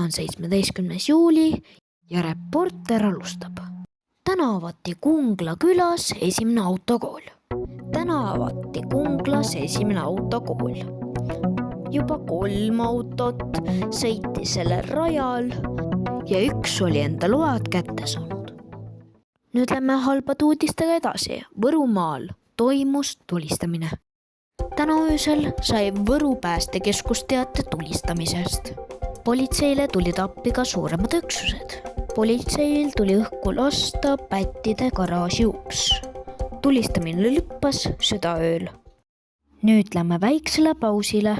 on 17. juuli ja reporter alustab. Täna avati Kungla külas esimene autokool. Juba 3 autot sõitis sellel rajal ja üks oli enda load kätte saanud. Nüüd lähme halbade uudistega edasi. Võrumaal toimus tulistamine. Täna öösel sai Võru päästekeskus teate tulistamisest. Politseile tulid appi ka suuremad üksused. Politseil tuli õhku lasta pättide garaaži uks. Tulistamine lõppas südaööl. Nüüd lähme väiksele pausile.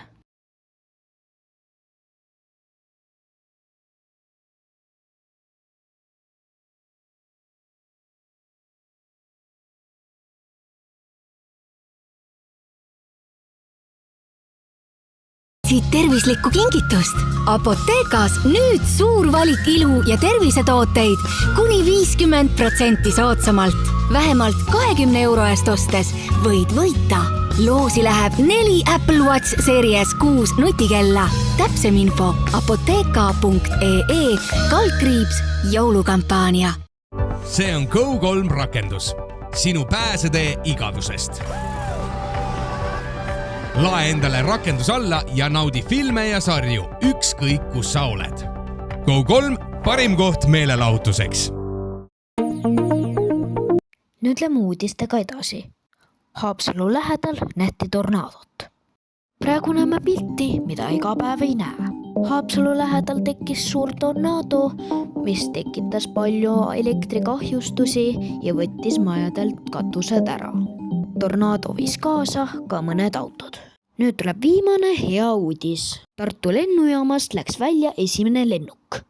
Siit tervislikku kingitust. Apoteekas nüüd suur valik ilu- ja tervisetooteid kuni 50% soodsamalt. Vähemalt 20 euro eest ostes võid võita. Loosi läheb 4 Apple Watch Series 6 nutikella. Täpsem info apoteeka.ee/jõulukampaania. See on Go3 rakendus. Sinu pääsetee igavusest. Lae endale rakendus alla ja naudi filme ja sarju ükskõik kus sa oled. Go3 parim koht meelelahutuseks. Nüüd lähme uudistega edasi. Haapsalu lähedal nähti tornaadot. Praegu näeme pilti, mida iga päev ei näe. Haapsalu lähedal tekkis suur tornaado, mis tekitas palju elektrikahjustusi ja võttis majadelt katused ära. Tornaado viis kaasa ka mõned autod. Nüüd tuleb viimane hea uudis. Tartu lennujaamast läks välja esimene lennuk.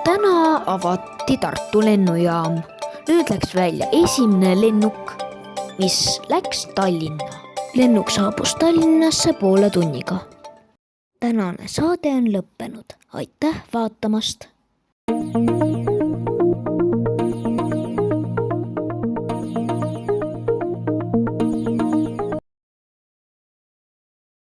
Täna avati Tartu lennujaam. Nüüd läks välja esimene lennuk, mis läks Tallinna. Lennuk saabus Tallinnasse poole tunniga. Tänane saade on lõppenud. Aitäh vaatamast!